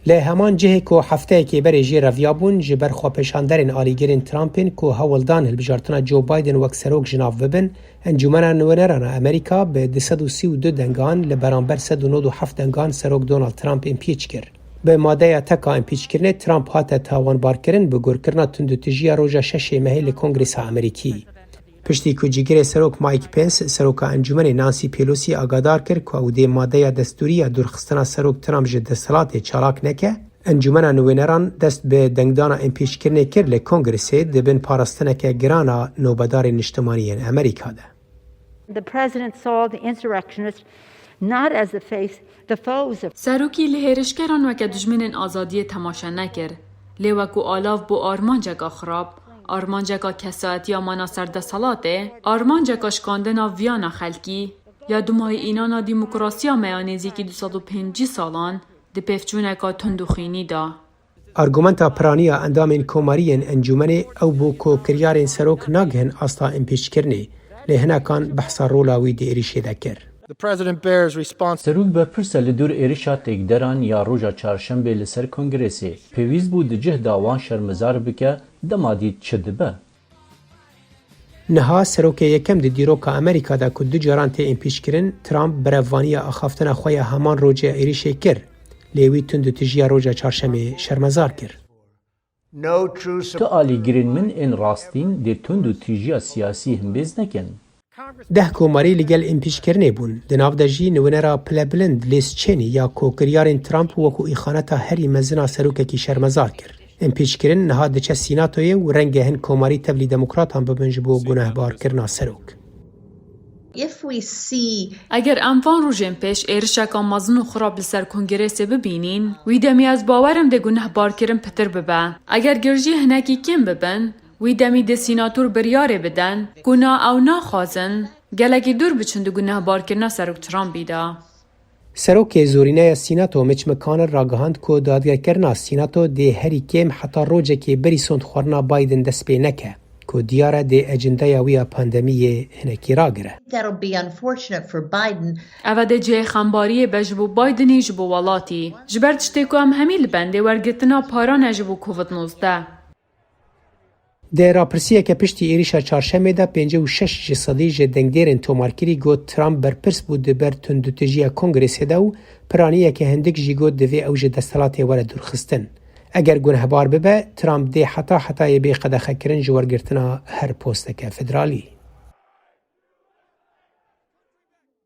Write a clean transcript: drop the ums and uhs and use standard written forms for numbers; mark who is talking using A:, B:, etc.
A: لی همان جهه که هفته که بر جی رویابون جبر خواپشاندرین آلیگرین ترامپین که هولدان هلبجارتنا جو بایدن وک سروک جناف ببن انجمن نوینران امریکا به 232 دنگان لبرانبر 197 دنگان سروک دونالد ترامپ امپیچ کرد. به ماده تکا امپیچ کرنه ترامپ هات تاوان بار کرن به گور کرنا تندوتجی روژا 6 مهی لکنگریس امریکی. پشتی که جیگر سروک مایک پنس سروک انجمن نانسی پیلوسی آگادار کرد که او دی ماده دستوری درخستنا سروک ترامپ جد دستلات چالاک نکه انجمن نوینران دست به دنگدان امپیچ کرنه کرد لکنگریسه دبن پارستنه که گرانا نوبدار نشتمانی امریکا ده.
B: The president saw the insurrectionists not as the foes of
C: سروکی لهرشکران وکه دجمنین آزادی تماشا نکر لی وکو آلاف بو آرمانجکا خراب آرمانجکا کسایت یا مناصر ده سلاته آرمانجکا شکاندنا ویانا خلکی یا دومای اینانا دیموکراسیا میانیزی که 250 سالان ده پفچونکا تندوخینی دا.
A: ارگومنتا پرانیا اندامین کومارین انجمن او بو کو کریارین سروک ناگهن استا امپیچ کرنی لهنا کان بحثا رولاوی دی ایریشی دکر.
D: سروک به پرسل دور ایریشا تکدران یا روژا چارشنبه لسر کنگرسی پیویز بود جه داوان شرمزار بکه دمادید چه دبه.
A: نها سروک یکم دی دیروکا امریکا دا که دو جاران تی امپیچ کرن ترامپ برافوانی اخافتن خواه همان روژا ایریشی کر لیوی تندو تجیا روژا چارشنبه شرمزار کر.
D: تو آلی گرین من این راستین دی تندو تجیا سیاسی هم بیز نکن.
A: ده کوماری لگل امپیچ کرنه بون دناو دا جی نوینرا پلبلند لیس چینی یا کوکریارین ترامپ وکو ایخانتا هری مزنا سروکه کی شرمزار کر. امپیچ کرن نها دچه سیناتویه و رنگه هن کوماری تبلی دموکرات هم ببنجبو گناه بار کرنا سروک.
C: اگر انفان روژن پیش ایرشکا مزنو خراب لسر کنگرسه ببینین وی دمی از باورم ده گناه بار کرن پتر ببن. اگر گرجی هنکی کم ببن وی دمی ده سیناتور بریاره بدن گناه او ناخوازن گلگی دور بچند گناه بار کرنا سروک ترامپ بیدا.
A: سروک زورینه سیناتو مچ مکان راگهاند که دادگر کرنا سیناتو ده هری کم حتی روجه که بری سند خورنا بایدن دست پی نکه که دیاره ده اجنده یاوی پاندمیه هنکی را گره.
C: اوه ده جه خمباری بجبو بایدنی جبو والاتی جبرد شتیکو هم همیل بنده ورگتنا پاران جبو کووید 19.
A: ده راپرسیه که پشتی ایریشا چارشنبه ده 56 جسدی جدنگدیرن تومارکری گوت ترامپ برپرس بود بر تندوتجی کنگرسی ده و پرانیه که هندک جی گوت دوی اوج دستلاتی وره درخستن. اگر گناه بار ببه ترامپ ده حتی یه بی قدخه کرن جوارگرتنا هر پوسته که فدرالی.